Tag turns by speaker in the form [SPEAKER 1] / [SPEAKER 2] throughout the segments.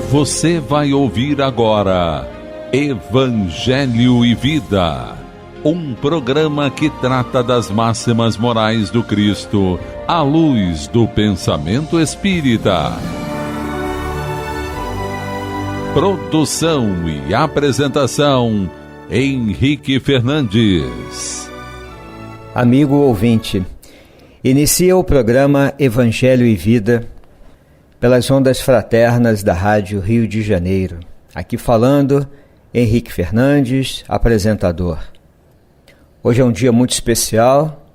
[SPEAKER 1] Você vai ouvir agora Evangelho e Vida, um programa que trata das máximas morais do Cristo à luz do pensamento espírita. Produção e apresentação, Henrique Fernandes.
[SPEAKER 2] Amigo ouvinte, inicia o programa Evangelho e Vida pelas ondas fraternas da Rádio Rio de Janeiro. Aqui falando, Henrique Fernandes, apresentador. Hoje é um dia muito especial.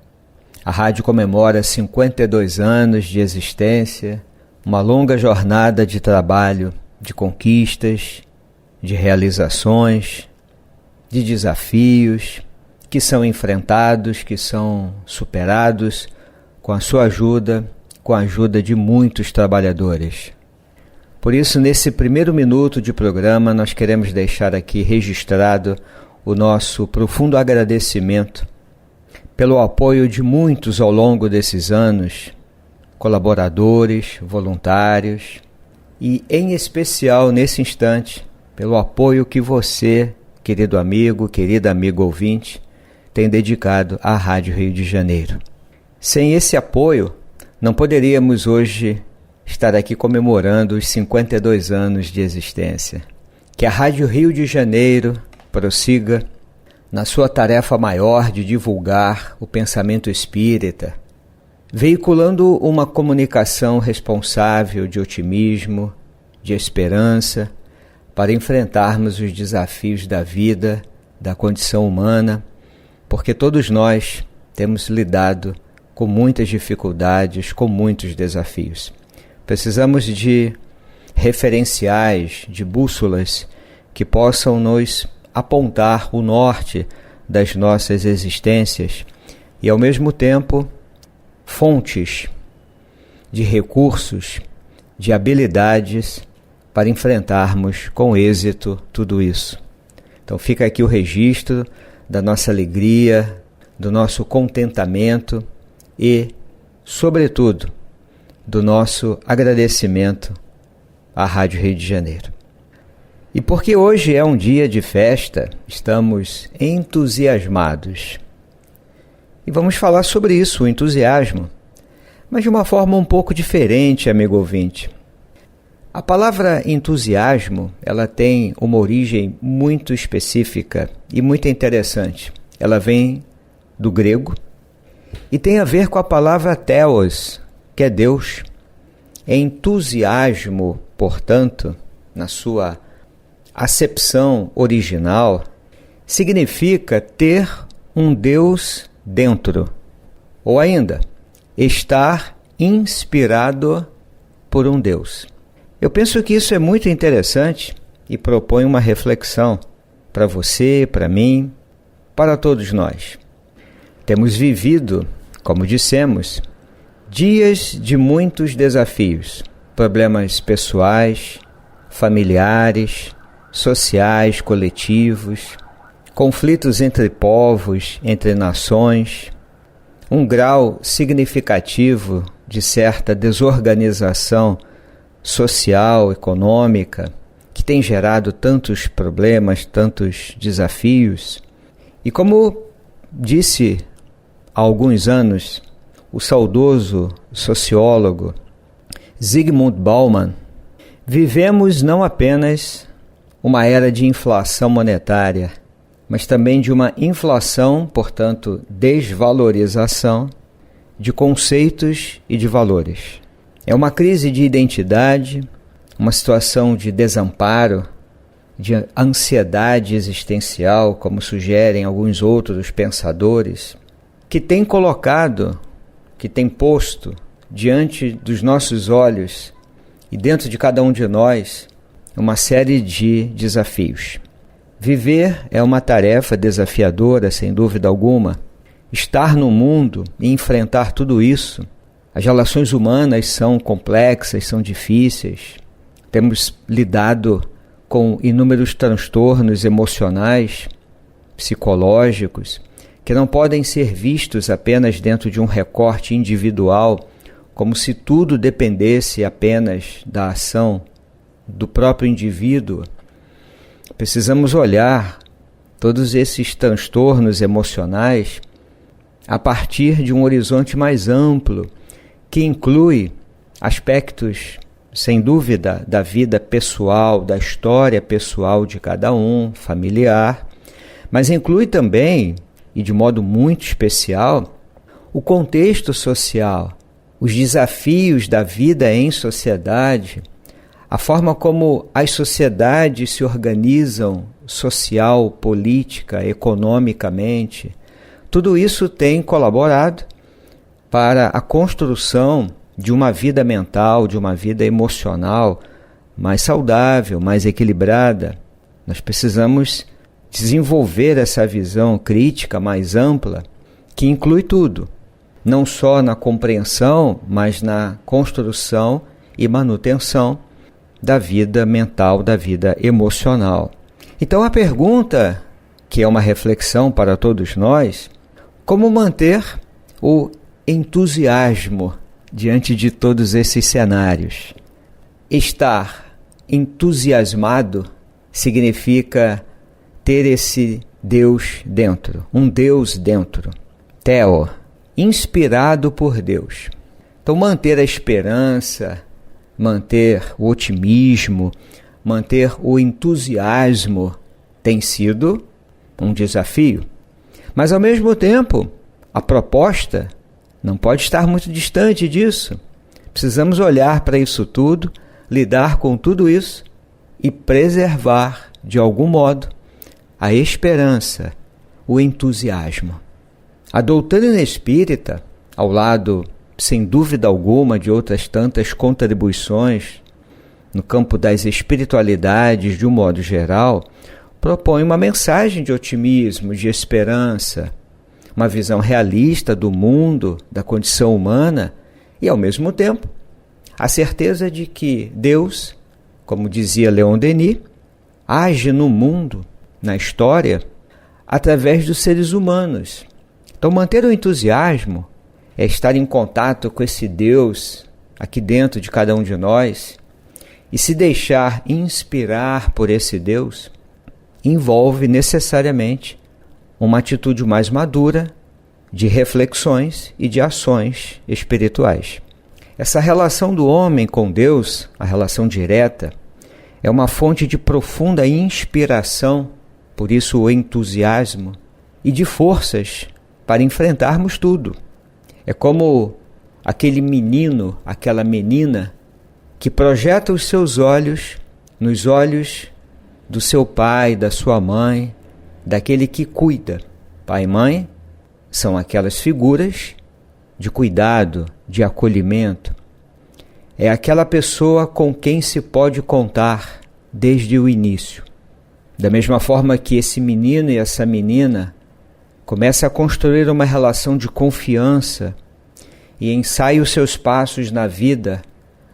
[SPEAKER 2] A rádio comemora 52 anos de existência, uma longa jornada de trabalho, de conquistas, de realizações, de desafios que são enfrentados, que são superados com a sua ajuda, com a ajuda de muitos trabalhadores. Por isso, nesse primeiro minuto de programa, nós queremos deixar aqui registrado o nosso profundo agradecimento pelo apoio de muitos ao longo desses anos, colaboradores, voluntários, e em especial nesse instante, pelo apoio que você, querido amigo, querida amiga ouvinte, tem dedicado à Rádio Rio de Janeiro. Sem esse apoio, não poderíamos hoje estar aqui comemorando os 52 anos de existência. Que a Rádio Rio de Janeiro prossiga na sua tarefa maior de divulgar o pensamento espírita, veiculando uma comunicação responsável de otimismo, de esperança, para enfrentarmos os desafios da vida, da condição humana, porque todos nós temos lidado com muitas dificuldades, com muitos desafios. Precisamos de referenciais, de bússolas que possam nos apontar o norte das nossas existências e, ao mesmo tempo, fontes de recursos, de habilidades para enfrentarmos com êxito tudo isso. Então fica aqui o registro da nossa alegria, do nosso contentamento e, sobretudo, do nosso agradecimento à Rádio Rio de Janeiro. E porque hoje é um dia de festa, estamos entusiasmados. E vamos falar sobre isso, o entusiasmo, mas de uma forma um pouco diferente, amigo ouvinte. A palavra entusiasmo, ela tem uma origem muito específica e muito interessante. Ela vem do grego e tem a ver com a palavra theos, que é Deus. Entusiasmo, portanto, na sua acepção original, significa ter um Deus dentro, ou ainda, estar inspirado por um Deus. Eu penso que isso é muito interessante e propõe uma reflexão para você, para mim, para todos nós. Temos vivido, como dissemos, dias de muitos desafios, problemas pessoais, familiares, sociais, coletivos, conflitos entre povos, entre nações, um grau significativo de certa desorganização social, econômica, que tem gerado tantos problemas, tantos desafios. E como disse há alguns anos o saudoso sociólogo Zygmunt Bauman, vivemos não apenas uma era de inflação monetária, mas também de uma inflação, portanto, desvalorização de conceitos e de valores. É uma crise de identidade, uma situação de desamparo, de ansiedade existencial, como sugerem alguns outros pensadores, que tem colocado, que tem posto diante dos nossos olhos e dentro de cada um de nós uma série de desafios. Viver é uma tarefa desafiadora, sem dúvida alguma. Estar no mundo e enfrentar tudo isso, as relações humanas são complexas, são difíceis. Temos lidado com inúmeros transtornos emocionais, psicológicos, que não podem ser vistos apenas dentro de um recorte individual, como se tudo dependesse apenas da ação do próprio indivíduo, precisamos olhar todos esses transtornos emocionais a partir de um horizonte mais amplo, que inclui aspectos, sem dúvida, da vida pessoal, da história pessoal de cada um, familiar, mas inclui também, e de modo muito especial, o contexto social, os desafios da vida em sociedade, a forma como as sociedades se organizam social, política, economicamente. Tudo isso tem colaborado para a construção de uma vida mental, de uma vida emocional mais saudável, mais equilibrada. Nós precisamos desenvolver essa visão crítica mais ampla, que inclui tudo, não só na compreensão, mas na construção e manutenção da vida mental, da vida emocional. Então a pergunta, que é uma reflexão para todos nós, como manter o entusiasmo diante de todos esses cenários? Estar entusiasmado significa ter esse Deus dentro, um Deus dentro. Theo, inspirado por Deus. Então manter a esperança, manter o otimismo, manter o entusiasmo tem sido um desafio. Mas ao mesmo tempo, a proposta não pode estar muito distante disso. Precisamos olhar para isso tudo, lidar com tudo isso e preservar, de algum modo, a esperança, o entusiasmo. A doutrina espírita, ao lado, sem dúvida alguma, de outras tantas contribuições no campo das espiritualidades de um modo geral, propõe uma mensagem de otimismo, de esperança, uma visão realista do mundo, da condição humana e, ao mesmo tempo, a certeza de que Deus, como dizia Leon Denis, age no mundo, na história, através dos seres humanos. Então, manter o entusiasmo é estar em contato com esse Deus aqui dentro de cada um de nós e se deixar inspirar por esse Deus envolve necessariamente uma atitude mais madura de reflexões e de ações espirituais. Essa relação do homem com Deus, a relação direta, é uma fonte de profunda inspiração, por isso o entusiasmo, e de forças para enfrentarmos tudo. É como aquele menino, aquela menina que projeta os seus olhos nos olhos do seu pai, da sua mãe, daquele que cuida. Pai e mãe são aquelas figuras de cuidado, de acolhimento. É aquela pessoa com quem se pode contar desde o início. Da mesma forma que esse menino e essa menina começam a construir uma relação de confiança e ensaiam os seus passos na vida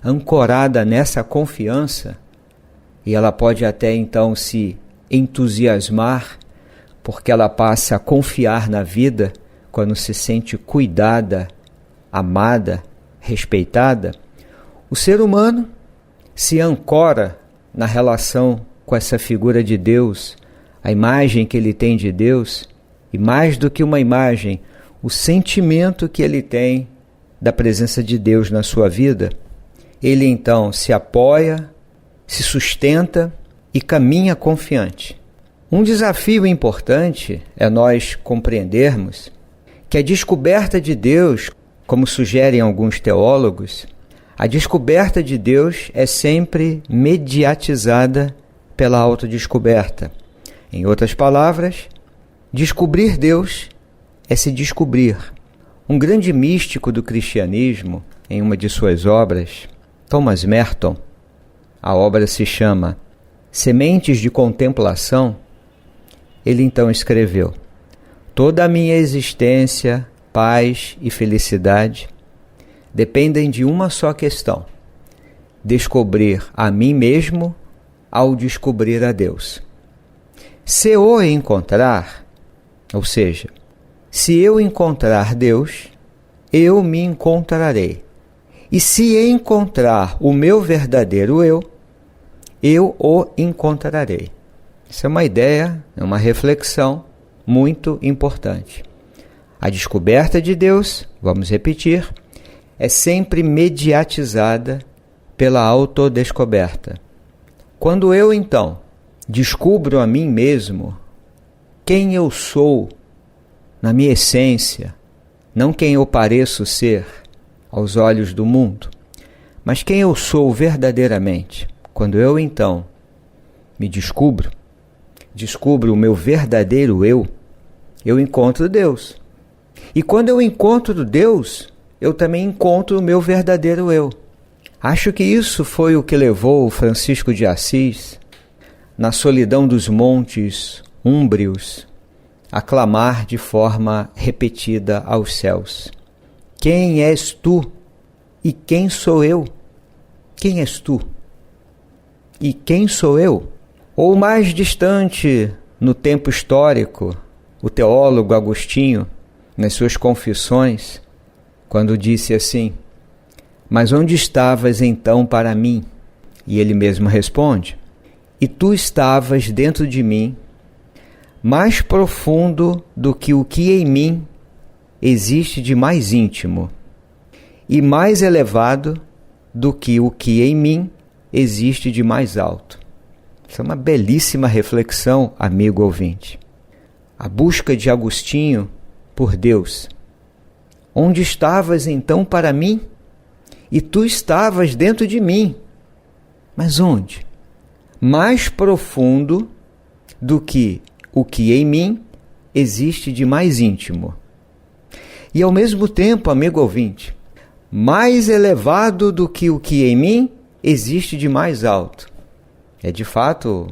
[SPEAKER 2] ancorada nessa confiança, e ela pode até então se entusiasmar porque ela passa a confiar na vida quando se sente cuidada, amada, respeitada. O ser humano se ancora na relação com essa figura de Deus, a imagem que ele tem de Deus, e mais do que uma imagem, o sentimento que ele tem da presença de Deus na sua vida. Ele então se apoia, se sustenta e caminha confiante. Um desafio importante é nós compreendermos que a descoberta de Deus, como sugerem alguns teólogos, a descoberta de Deus é sempre mediatizada pela autodescoberta. Em outras palavras, descobrir Deus é se descobrir. Um grande místico do cristianismo, em uma de suas obras, Thomas Merton, a obra se chama Sementes de Contemplação, ele então escreveu: toda a minha existência, paz e felicidade dependem de uma só questão: descobrir a mim mesmo ao descobrir a Deus. Se o encontrar, ou seja, se eu encontrar Deus, eu me encontrarei. E se encontrar o meu verdadeiro eu, eu o encontrarei. Isso é uma ideia, é uma reflexão muito importante. A descoberta de Deus, vamos repetir, é sempre mediatizada pela autodescoberta. Quando eu, então, descubro a mim mesmo, quem eu sou na minha essência, não quem eu pareço ser aos olhos do mundo, mas quem eu sou verdadeiramente. Quando eu, então, me descubro o meu verdadeiro eu encontro Deus. E quando eu encontro Deus, eu também encontro o meu verdadeiro eu. Acho que isso foi o que levou Francisco de Assis, na solidão dos montes úmbrios, a clamar de forma repetida aos céus: quem és tu e quem sou eu? Quem és tu e quem sou eu? Ou mais distante, no tempo histórico, o teólogo Agostinho, nas suas confissões, quando disse assim: mas onde estavas então para mim? E ele mesmo responde: e tu estavas dentro de mim, mais profundo do que o que em mim existe de mais íntimo, e mais elevado do que o que em mim existe de mais alto. Isso é uma belíssima reflexão, amigo ouvinte. A busca de Agostinho por Deus. Onde estavas então para mim? E tu estavas dentro de mim. Mas onde? Mais profundo do que o que em mim existe de mais íntimo. E ao mesmo tempo, amigo ouvinte, mais elevado do que o que em mim existe de mais alto. É de fato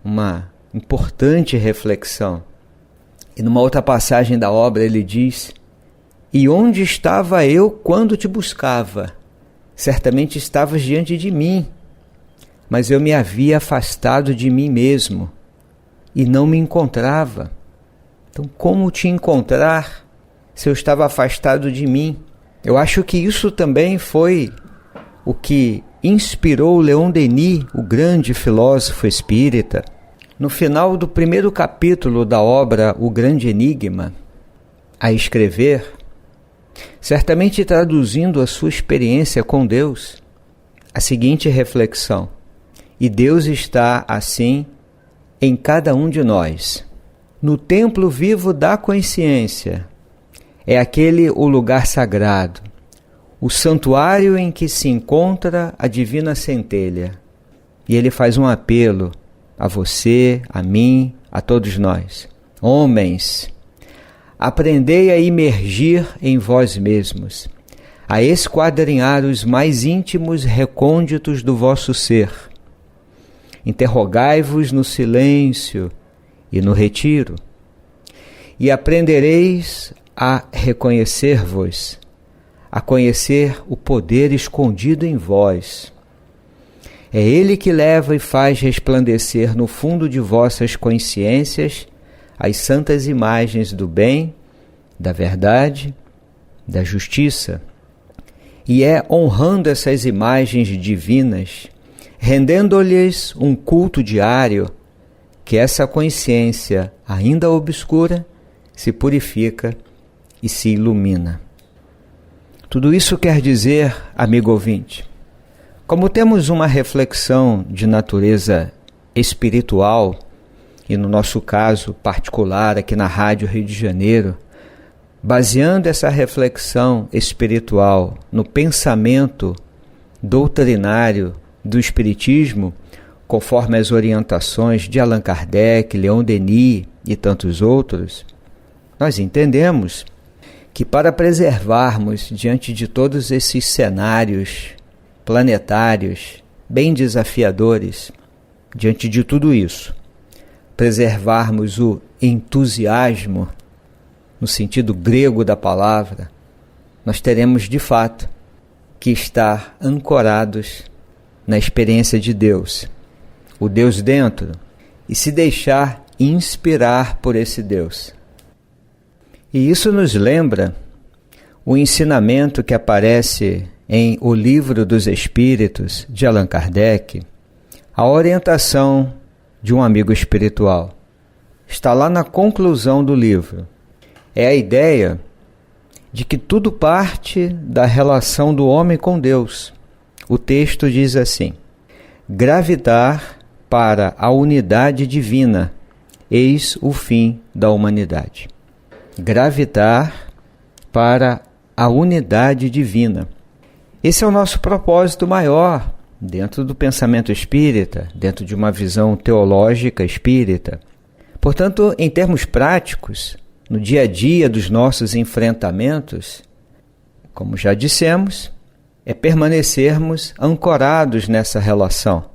[SPEAKER 2] uma importante reflexão. E numa outra passagem da obra ele diz: e onde estava eu quando te buscava? Certamente estavas diante de mim, mas eu me havia afastado de mim mesmo e não me encontrava. Então, como te encontrar se eu estava afastado de mim? Eu acho que isso também foi o que inspirou Leon Denis, o grande filósofo espírita, no final do primeiro capítulo da obra O Grande Enigma, a escrever, certamente traduzindo a sua experiência com Deus, a seguinte reflexão: e Deus está, assim, em cada um de nós. No templo vivo da consciência, é aquele o lugar sagrado, o santuário em que se encontra a divina centelha. E ele faz um apelo a você, a mim, a todos nós. Homens, aprendei a imergir em vós mesmos, a esquadrinhar os mais íntimos recônditos do vosso ser. Interrogai-vos no silêncio e no retiro, e aprendereis a reconhecer-vos, a conhecer o poder escondido em vós. É Ele que leva e faz resplandecer no fundo de vossas consciências as santas imagens do bem, da verdade, da justiça. E é honrando essas imagens divinas, rendendo-lhes um culto diário, que essa consciência, ainda obscura, se purifica e se ilumina. Tudo isso quer dizer, amigo ouvinte, como temos uma reflexão de natureza espiritual, e no nosso caso particular aqui na Rádio Rio de Janeiro, baseando essa reflexão espiritual no pensamento doutrinário do Espiritismo, conforme as orientações de Allan Kardec, Leon Denis e tantos outros, nós entendemos que para preservarmos diante de todos esses cenários planetários bem desafiadores, diante de tudo isso, preservarmos o entusiasmo, no sentido grego da palavra, nós teremos de fato que estar ancorados na experiência de Deus, o Deus dentro, e se deixar inspirar por esse Deus. E isso nos lembra o ensinamento que aparece em O Livro dos Espíritos, de Allan Kardec, A orientação de um amigo espiritual está lá na conclusão do livro. É a ideia de que tudo parte da relação do homem com Deus. O texto diz assim: gravitar para a unidade divina, eis o fim da humanidade. Gravitar para a unidade divina. Esse é o nosso propósito maior dentro do pensamento espírita, dentro de uma visão teológica espírita. Portanto, em termos práticos, no dia a dia dos nossos enfrentamentos, como já dissemos, é permanecermos ancorados nessa relação,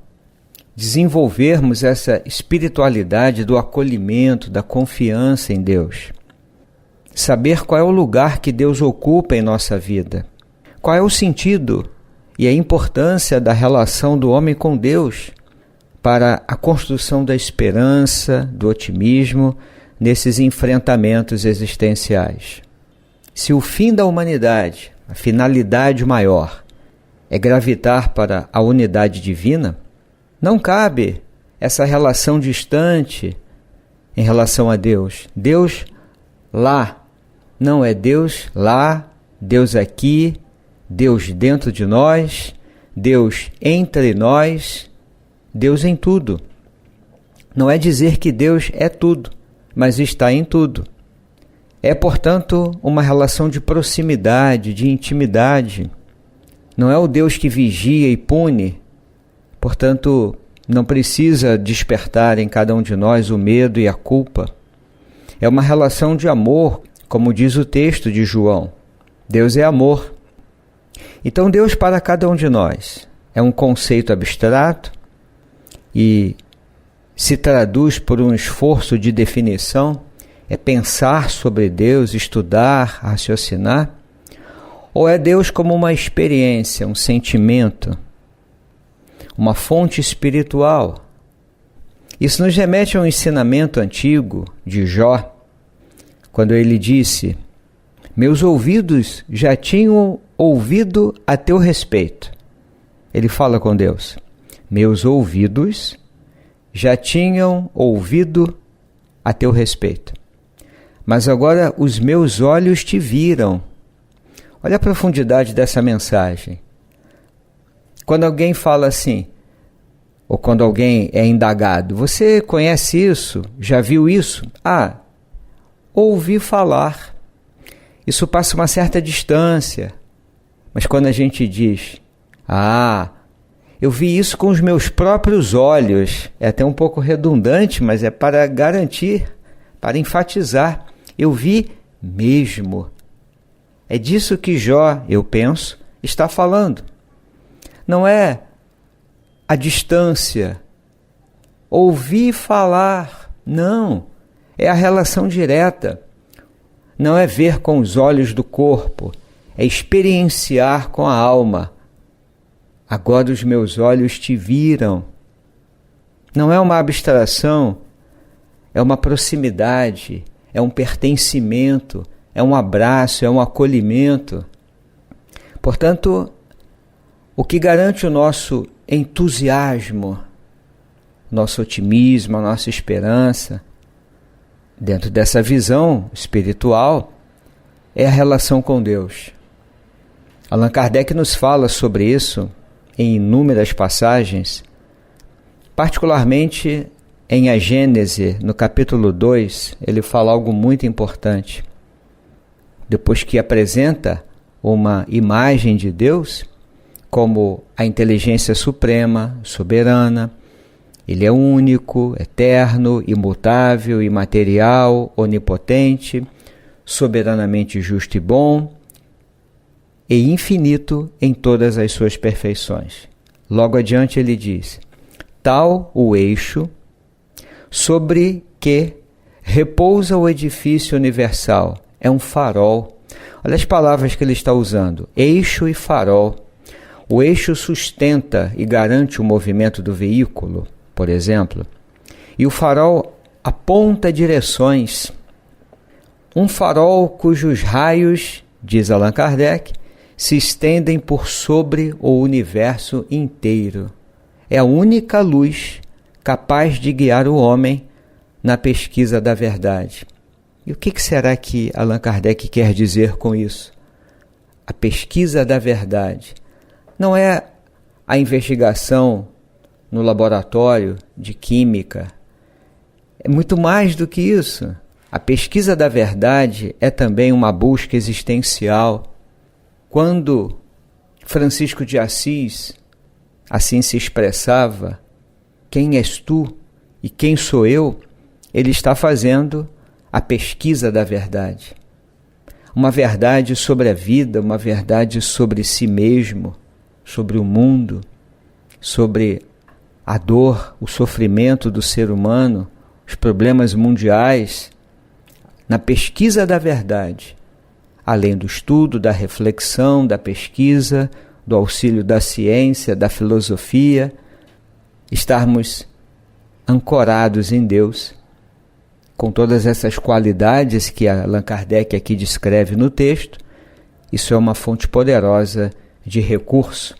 [SPEAKER 2] desenvolvermos essa espiritualidade do acolhimento, da confiança em Deus, saber qual é o lugar que Deus ocupa em nossa vida, qual é o sentido e a importância da relação do homem com Deus para a construção da esperança, do otimismo nesses enfrentamentos existenciais. Se o fim da humanidade, a finalidade maior, é gravitar para a unidade divina, não cabe essa relação distante em relação a Deus. Deus lá, não é Deus lá, Deus aqui, Deus dentro de nós, Deus entre nós, Deus em tudo. Não é dizer que Deus é tudo, mas está em tudo. É, portanto, uma relação de proximidade, de intimidade. Não é o Deus que vigia e pune, portanto, não precisa despertar em cada um de nós o medo e a culpa. É uma relação de amor, como diz o texto de João. Deus é amor. Então, Deus para cada um de nós é um conceito abstrato e se traduz por um esforço de definição, é pensar sobre Deus, estudar, raciocinar, ou é Deus como uma experiência, um sentimento, uma fonte espiritual? Isso nos remete a um ensinamento antigo de Jó, quando ele disse: meus ouvidos já tinham ouvido a teu respeito. Ele fala com Deus: meus ouvidos já tinham ouvido a teu respeito, mas agora os meus olhos te viram. Olha a profundidade dessa mensagem. Quando alguém fala assim, ou quando alguém é indagado: você conhece isso? Já viu isso? Ah, ouvi falar. Isso passa uma certa distância. Mas quando a gente diz: ah, eu vi isso com os meus próprios olhos, é até um pouco redundante, mas é para garantir, para enfatizar. Eu vi mesmo. É disso que Jó, eu penso, está falando. Não é a distância, ouvir falar, não. É a relação direta. Não é ver com os olhos do corpo, é experienciar com a alma. Agora os meus olhos te viram. Não é uma abstração, é uma proximidade, é um pertencimento, é um abraço, é um acolhimento. Portanto, o que garante o nosso entusiasmo, nosso otimismo, a nossa esperança, dentro dessa visão espiritual, é a relação com Deus. Allan Kardec nos fala sobre isso em inúmeras passagens, particularmente em A Gênese, no capítulo 2, ele fala algo muito importante. Depois que apresenta uma imagem de Deus como a inteligência suprema, soberana, ele é único, eterno, imutável, imaterial, onipotente, soberanamente justo e bom, e infinito em todas as suas perfeições. Logo adiante ele diz: tal o eixo sobre que repousa o edifício universal. É um farol. Olha as palavras que ele está usando: eixo e farol. O eixo sustenta e garante o movimento do veículo, por exemplo, e o farol aponta direções. Um farol cujos raios, diz Allan Kardec, se estendem por sobre o universo inteiro. é a única luz capaz de guiar o homem na pesquisa da verdade. E o que será que Allan Kardec quer dizer com isso? A pesquisa da verdade não é a investigação no laboratório de química. É muito mais do que isso. A pesquisa da verdade é também uma busca existencial. Quando Francisco de Assis assim se expressava, quem és tu e quem sou eu? Ele está fazendo a pesquisa da verdade. Uma verdade sobre a vida, uma verdade sobre si mesmo, sobre o mundo, sobre a dor, o sofrimento do ser humano, os problemas mundiais. Na pesquisa da verdade, além do estudo, da reflexão, da pesquisa, do auxílio da ciência, da filosofia, estarmos ancorados em Deus, com todas essas qualidades que Allan Kardec aqui descreve no texto. Isso é uma fonte poderosa de recurso,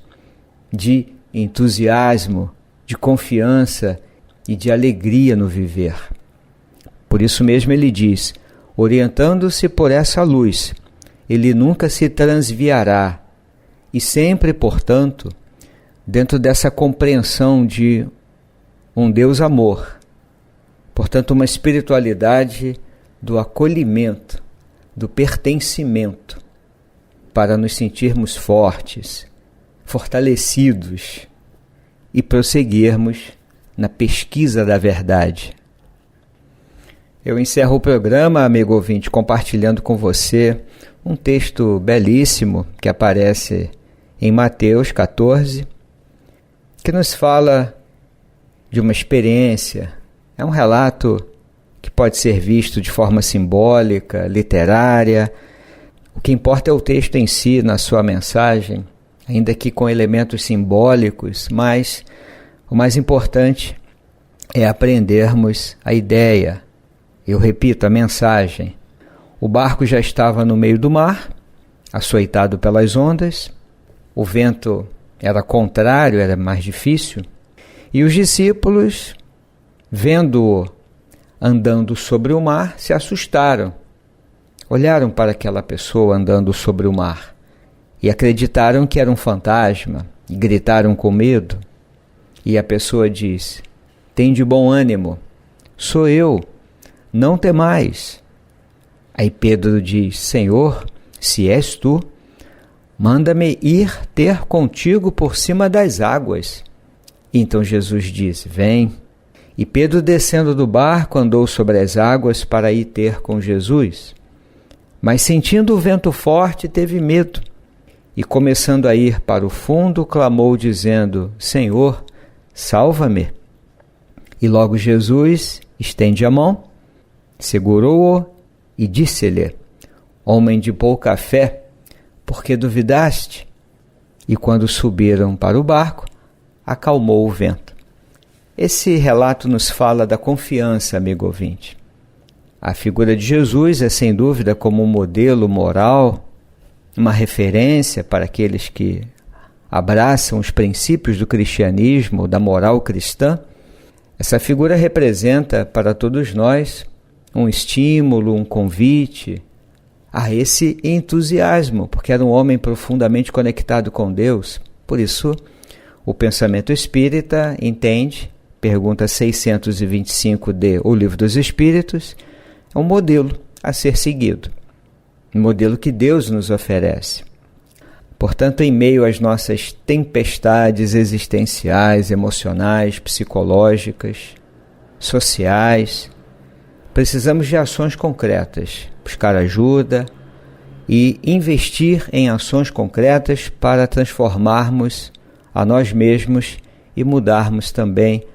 [SPEAKER 2] de entusiasmo, de confiança e de alegria no viver. Por isso mesmo ele diz, orientando-se por essa luz, ele nunca se transviará e sempre, portanto, dentro dessa compreensão de um Deus amor, portanto, uma espiritualidade do acolhimento, do pertencimento, para nos sentirmos fortes, fortalecidos e prosseguirmos na pesquisa da verdade. Eu encerro o programa, amigo ouvinte, compartilhando com você um texto belíssimo que aparece em Mateus 14, que nos fala de uma experiência. É um relato que pode ser visto de forma simbólica, literária. O que importa é o texto em si, na sua mensagem, ainda que com elementos simbólicos, mas o mais importante é aprendermos a ideia. Eu repito, a mensagem. O barco já estava no meio do mar, açoitado pelas ondas, o vento era contrário, era mais difícil, e os discípulos, vendo-o andando sobre o mar, se assustaram. Olharam para aquela pessoa andando sobre o mar e acreditaram que era um fantasma e gritaram com medo. E a pessoa diz, tende bom ânimo, sou eu, não temais. Aí Pedro diz, Senhor, se és tu, manda-me ir ter contigo por cima das águas. Então Jesus disse, vem. E Pedro, descendo do barco, andou sobre as águas para ir ter com Jesus. Mas sentindo o vento forte, teve medo. E começando a ir para o fundo, clamou dizendo, Senhor, salva-me. E logo Jesus estende a mão, segurou-o e disse-lhe, homem de pouca fé, por que duvidaste? E quando subiram para o barco, acalmou o vento. Esse relato nos fala da confiança, amigo ouvinte. A figura de Jesus é, sem dúvida, como um modelo moral, uma referência para aqueles que abraçam os princípios do cristianismo, da moral cristã. Essa figura representa para todos nós um estímulo, um convite a esse entusiasmo, porque era um homem profundamente conectado com Deus. Por isso, o pensamento espírita entende, pergunta 625 de O Livro dos Espíritos, é um modelo a ser seguido, um modelo que Deus nos oferece. Portanto, em meio às nossas tempestades existenciais, emocionais, psicológicas, sociais, precisamos de ações concretas, buscar ajuda e investir em ações concretas para transformarmos a nós mesmos e mudarmos também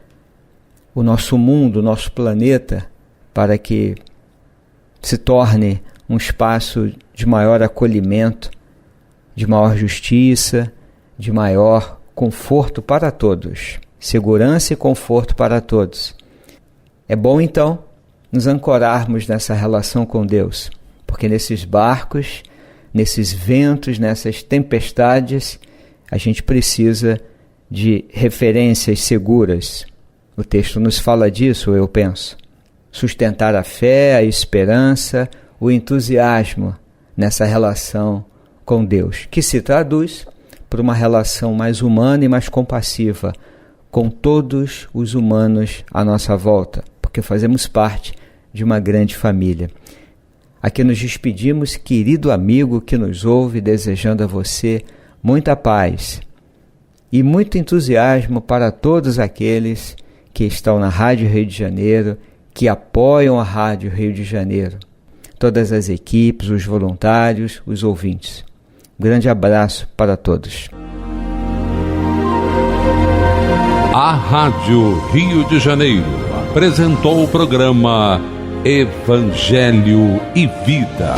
[SPEAKER 2] o nosso mundo, o nosso planeta, para que se torne um espaço de maior acolhimento, de maior justiça, de maior conforto para todos, segurança e conforto para todos. É bom, então, nos ancorarmos nessa relação com Deus, porque nesses barcos, nesses ventos, nessas tempestades, a gente precisa de referências seguras. O texto nos fala disso, eu penso. Sustentar a fé, a esperança, o entusiasmo nessa relação com Deus, que se traduz por uma relação mais humana e mais compassiva com todos os humanos à nossa volta, porque fazemos parte de uma grande família. Aqui nos despedimos, querido amigo que nos ouve, desejando a você muita paz e muito entusiasmo para todos aqueles que estão na Rádio Rio de Janeiro, que apoiam a Rádio Rio de Janeiro, todas as equipes, os voluntários, os ouvintes. Um grande abraço para todos.
[SPEAKER 1] A Rádio Rio de Janeiro apresentou o programa Evangelho e Vida.